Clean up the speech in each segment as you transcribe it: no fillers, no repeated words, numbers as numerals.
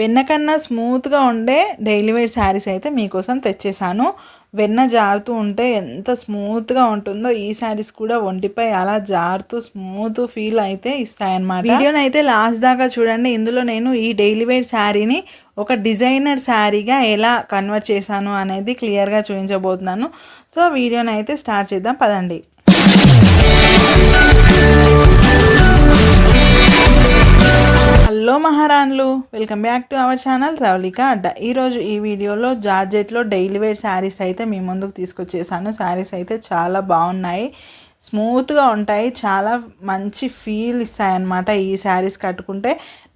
వెన్న కన్నా స్మూత్గా ఉండే డైలీ వేర్ శారీస్ అయితే మీకోసం తెచ్చేసాను. వెన్న జారుతూ ఉంటే ఎంత స్మూత్గా ఉంటుందో ఈ శారీస్ కూడా ఒంటిపై అలా జారుతూ స్మూత్ ఫీల్ అయితే ఇస్తాయన్నమాట. వీడియోని అయితే లాస్ట్ దాకా చూడండి. ఇందులో నేను ఈ డైలీ వేర్ శారీని ఒక డిజైనర్ శారీగా ఎలా కన్వర్ట్ చేశాను అనేది క్లియర్గా చూపించబోతున్నాను. సో వీడియోని అయితే స్టార్ట్ చేద్దాం పదండి. హలో మహారాణులు, welcome back to our channel Ravalika Adda. ఈరోజు ఈ వీడియోలో జార్జెట్లో డైలీ వేర్ శారీస్ అయితే మీ ముందుకు తీసుకొచ్చేసాను. శారీస్ అయితే చాలా బాగున్నాయి, స్మూత్గా ఉంటాయి, చాలా మంచి ఫీల్ ఇస్తాయన్నమాట ఈ శారీస్ కట్టుకుంటే.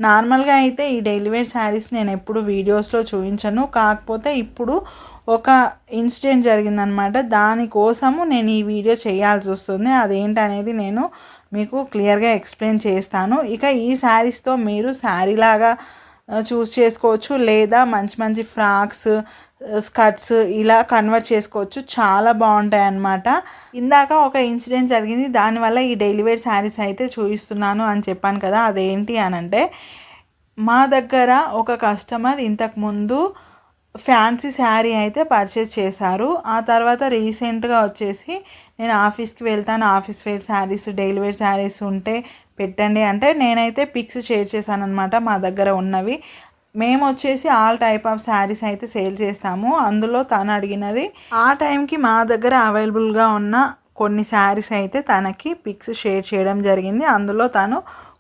నార్మల్గా అయితే ఈ డైలీ వేర్ శారీస్ నేను ఎప్పుడు వీడియోస్లో చూపించను, కాకపోతే ఇప్పుడు ఒక ఇన్సిడెంట్ జరిగిందనమాట. దానికోసము నేను ఈ వీడియో చేయాల్సి వస్తుంది. అదేంటనేది నేను మీకు క్లియర్గా ఎక్స్ప్లెయిన్ చేస్తాను. ఇక ఈ శారీస్తో మీరు శారీలాగా చూస్ చేసుకోవచ్చు, లేదా మంచి మంచి ఫ్రాక్స్, స్కర్ట్స్ ఇలా కన్వర్ట్ చేసుకోవచ్చు. చాలా బాగుంటాయి అన్నమాట. ఇందాక ఒక ఇన్సిడెంట్ జరిగింది, దానివల్ల ఈ డైలీ వేర్ శారీస్ అయితే చూపిస్తున్నాను అని చెప్పాను కదా. అదేంటి అనంటే, మా దగ్గర ఒక కస్టమర్ ఇంతకుముందు ఫ్యాన్సీ శారీ అయితే పర్చేస్ చేశారు. ఆ తర్వాత రీసెంట్గా వచ్చేసి నేను ఆఫీస్కి వెళ్తాను, office wear saris, daily wear saris ఉంటే పెట్టండి అంటే నేనైతే పిక్స్ షేర్ చేశాను అనమాట మా దగ్గర ఉన్నవి. మేము వచ్చేసి ఆల్ టైప్ ఆఫ్ శారీస్ అయితే సేల్ చేస్తాము. అందులో తను అడిగినవి ఆ టైంకి మా దగ్గర అవైలబుల్గా ఉన్న కొన్ని శారీస్ అయితే తనకి పిక్స్ షేర్ చేయడం జరిగింది. అందులో తను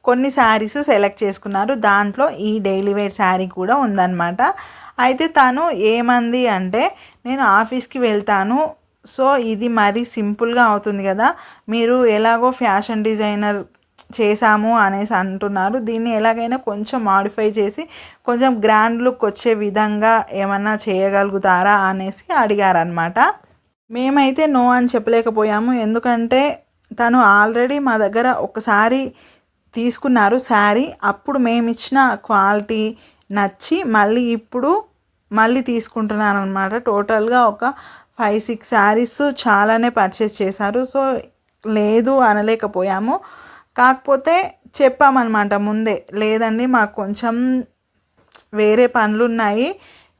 కొన్ని శారీస్ సెలెక్ట్ చేసుకున్నారు. దాంట్లో ఈ డైలీ వేర్ శారీ కూడా ఉందన్నమాట. అయితే తను ఏమంది అంటే, నేను ఆఫీస్కి వెళ్తాను, సో ఇది మరీ సింపుల్గా అవుతుంది కదా, మీరు ఎలాగో ఫ్యాషన్ డిజైనర్ చేశాము అనేసి అంటున్నారు, దీన్ని ఎలాగైనా కొంచెం మాడిఫై చేసి కొంచెం గ్రాండ్ లుక్ వచ్చే విధంగా ఏమన్నా చేయగలుగుతారా అనేసి అడిగారనమాట. మేమైతే నో అని చెప్పలేకపోయాము, ఎందుకంటే తను ఆల్రెడీ మా దగ్గర ఒకసారి తీసుకున్నారు శారీ. అప్పుడు మేము ఇచ్చిన క్వాలిటీ నచ్చి మళ్ళీ తీసుకుంటున్నాను అనమాట. టోటల్గా ఒక 5-6 శారీస్ చాలానే పర్చేస్ చేశారు. సో లేదు అనలేకపోయాము, కాకపోతే చెప్పామన్నమాట ముందే, లేదండి మాకు కొంచెం వేరే పనులు ఉన్నాయి,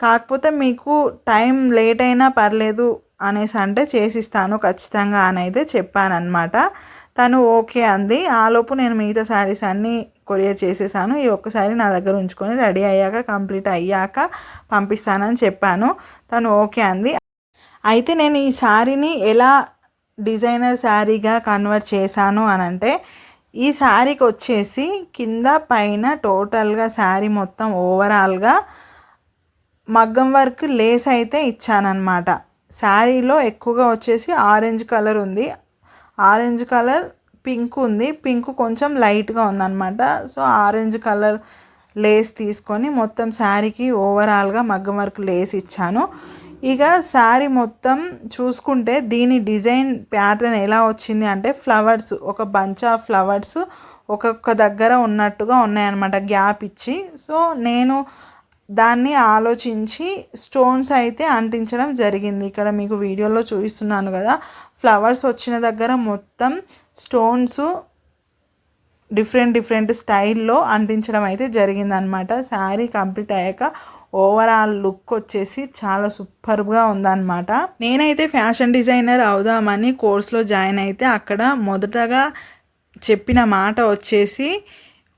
కాకపోతే మీకు టైం లేట్ అయినా పర్లేదు అనేసి అంటే చేసిస్తాను ఖచ్చితంగా అని అయితే చెప్పానమాట. తను ఓకే అంది. ఆలోపు నేను మిగతా శారీస్ అన్నీ కొరియర్ చేసేసాను. ఈ ఒక్కసారి నా దగ్గర ఉంచుకొని రెడీ అయ్యాక, కంప్లీట్ అయ్యాక పంపిస్తానని చెప్పాను. తను ఓకే అంది. అయితే నేను ఈ శారీని ఎలా డిజైనర్ శారీగా కన్వర్ట్ చేశాను అనంటే, ఈ శారీకి వచ్చేసి కింద పైన టోటల్గా శారీ మొత్తం ఓవరాల్గా మగ్గం వర్క్ లేస్ అయితే ఇచ్చానన్నమాట. శారీలో ఎక్కువగా వచ్చేసి ఆరెంజ్ కలర్ ఉంది, ఆరెంజ్ కలర్, పింక్ ఉంది, పింక్ కొంచెం లైట్గా ఉందన్నమాట. సో ఆరెంజ్ కలర్ లేస్ తీసుకొని మొత్తం శారీకి ఓవరాల్గా మగ్గం వర్క్ లేస్ ఇచ్చాను. ఇక శారీ మొత్తం చూసుకుంటే దీని డిజైన్ ప్యాటర్న్ ఎలా వచ్చింది అంటే, ఫ్లవర్స్, ఒక బంచ్ ఆఫ్ ఫ్లవర్స్ ఒక్కొక్క దగ్గర ఉన్నట్టుగా ఉన్నాయన్నమాట, గ్యాప్ ఇచ్చి. సో నేను దాన్ని ఆలోచించి స్టోన్స్ అయితే అంటించడం జరిగింది. ఇక్కడ మీకు వీడియోలో చూపిస్తున్నాను కదా, ఫ్లవర్స్ వచ్చిన దగ్గర మొత్తం స్టోన్స్ డిఫరెంట్ స్టైల్లో అంటించడం అయితే జరిగిందనమాట. శారీ కంప్లీట్ అయ్యాక ఓవరాల్ లుక్ వచ్చేసి చాలా సూపర్గా ఉందన్నమాట. నేనైతే ఫ్యాషన్ డిజైనర్ అవుదామని కోర్స్లో జాయిన్ అయితే అక్కడ మొదటగా చెప్పిన మాట వచ్చేసి,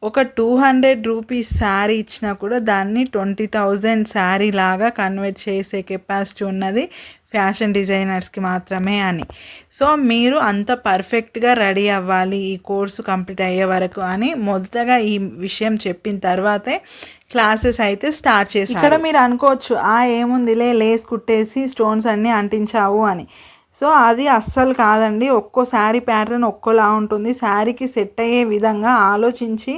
ఒక 200 రూపీస్ శారీ ఇచ్చినా కూడా దాన్ని 20,000 శారీ లాగా కన్వర్ట్ చేసే కెపాసిటీ ఉన్నది ఫ్యాషన్ డిజైనర్స్కి మాత్రమే అని. సో మీరు అంత పర్ఫెక్ట్గా రెడీ అవ్వాలి ఈ కోర్సు కంప్లీట్ అయ్యే వరకు అని మొదటగా ఈ విషయం చెప్పిన తర్వాతే క్లాసెస్ అయితే స్టార్ట్ చేశారు. ఇక్కడ మీరు అనుకోవచ్చు, ఏముందిలే లేస్ కుట్టేసి స్టోన్స్ అన్నీ అంటించావు అని. సో అది అస్సలు కాదండి. ఒక్కో శారీ ప్యాటర్న్ ఒక్కోలా ఉంటుంది. శారీకి సెట్ అయ్యే విధంగా ఆలోచించి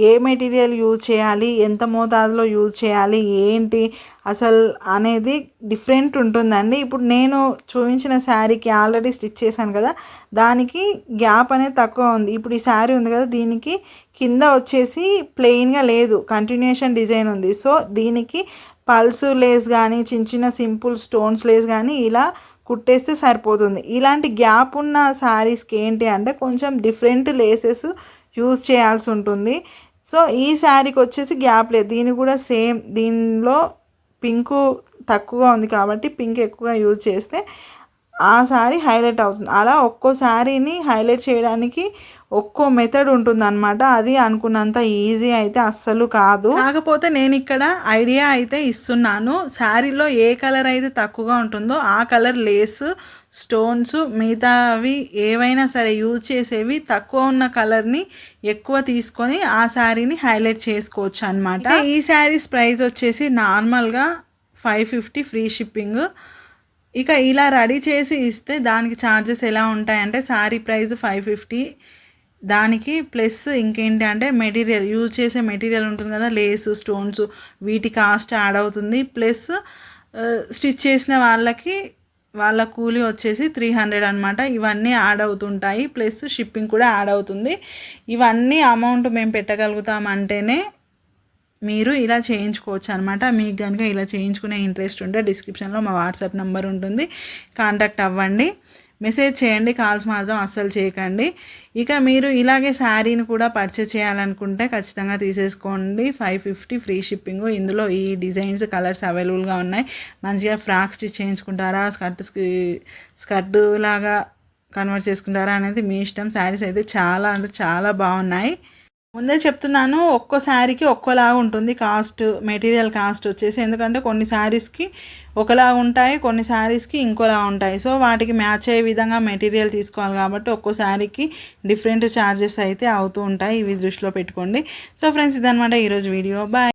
ఏ మెటీరియల్ యూజ్ చేయాలి, ఎంత మోతాదులో యూజ్ చేయాలి, ఏంటి అసలు అనేది డిఫరెంట్ ఉంటుందండి. ఇప్పుడు నేను చూపించిన శారీకి ఆల్రెడీ స్టిచ్ చేశాను కదా, దానికి గ్యాప్ అనేది తక్కువ ఉంది. ఇప్పుడు ఈ శారీ ఉంది కదా, దీనికి కింద వచ్చేసి ప్లెయిన్గా లేదు, కంటిన్యూషన్ డిజైన్ ఉంది. సో దీనికి పల్స్ లేస్ కానీ, చిన్న సింపుల్ స్టోన్స్ లేస్ కానీ ఇలా కుట్టేస్తే సరిపోతుంది. ఇలాంటి గ్యాప్ ఉన్న శారీస్కి ఏంటి అంటే కొంచెం డిఫరెంట్ లేసెస్ యూజ్ చేయాల్సి ఉంటుంది. సో ఈ శారీకి వచ్చేసి గ్యాప్ లేదు, దీని కూడా సేమ్, దీనిలో పింకు తక్కువగా ఉంది కాబట్టి పింక్ ఎక్కువగా యూజ్ చేస్తే ఆ శారీ హైలైట్ అవుతుంది. అలా ఒక్కో శారీని హైలైట్ చేయడానికి ఒక్కో మెథడ్ ఉంటుందన్నమాట. అది అనుకున్నంత ఈజీ అయితే అస్సలు కాదు. కాకపోతే నేను ఇక్కడ ఐడియా అయితే ఇస్తున్నాను. శారీలో ఏ కలర్ అయితే తక్కువగా ఉంటుందో ఆ కలర్ లేస్, స్టోన్స్, మిగతావి ఏవైనా సరే యూజ్ చేసేవి తక్కువ ఉన్న కలర్ని ఎక్కువ తీసుకొని ఆ శారీని హైలైట్ చేసుకోవచ్చు అనమాట. ఈ శారీస్ ప్రైస్ వచ్చేసి నార్మల్గా 550 ఫ్రీ షిప్పింగ్. ఇక ఇలా రెడీ చేసి ఇస్తే దానికి ఛార్జెస్ ఎలా ఉంటాయంటే శారీ ప్రైస్ 550, దానికి ప్లస్ ఇంకేంటి అంటే మెటీరియల్, యూజ్ చేసే మెటీరియల్ ఉంటుంది కదా, లేసు, స్టోన్స్, వీటి కాస్ట్ యాడ్ అవుతుంది. ప్లస్ స్టిచ్ చేసిన వాళ్ళ కూలీ వచ్చేసి 300 అనమాట. ఇవన్నీ యాడ్ అవుతుంటాయి. ప్లస్ షిప్పింగ్ కూడా యాడ్ అవుతుంది. ఇవన్నీ అమౌంట్ మేము పెట్టగలుగుతామంటేనే మీరు ఇలా చేయించుకోవచ్చు అనమాట. మీకు కనుక ఇలా చేయించుకునే ఇంట్రెస్ట్ ఉంటే డిస్క్రిప్షన్లో మా వాట్సాప్ నెంబర్ ఉంటుంది, కాంటాక్ట్ అవ్వండి, మెసేజ్ చేయండి, కాల్స్ మాత్రం అస్సలు చేయకండి. ఇక మీరు ఇలాగే శారీని కూడా పర్చేస్ చేయాలనుకుంటే ఖచ్చితంగా తీసేసుకోండి. 550 ఫ్రీ షిప్పింగ్. ఇందులో ఈ డిజైన్స్, కలర్స్ అవైలబుల్గా ఉన్నాయి. మంచిగా ఫ్రాక్ స్టిచ్ చేయించుకుంటారా, స్కర్ట్ లాగా కన్వర్ట్ చేసుకుంటారా అనేది మీ ఇష్టం. శారీస్ అయితే చాలా అంటే చాలా బాగున్నాయి. ముందే చెప్తున్నాను, ఒక్కో శారీకి ఒక్కోలాగా ఉంటుంది కాస్ట్, మెటీరియల్ కాస్ట్ వచ్చేసి. ఎందుకంటే కొన్ని శారీస్కి ఒకలా ఉంటాయి, కొన్ని శారీస్కి ఇంకోలా ఉంటాయి. సో వాటికి మ్యాచ్ అయ్యే విధంగా మెటీరియల్ తీసుకోవాలి కాబట్టి ఒక్కో శారీకి డిఫరెంట్ ఛార్జెస్ అయితే అవుతూ ఉంటాయి. ఇవి దృష్టిలో పెట్టుకోండి. సో ఫ్రెండ్స్, ఇదనమాట ఈరోజు వీడియో. బాయ్.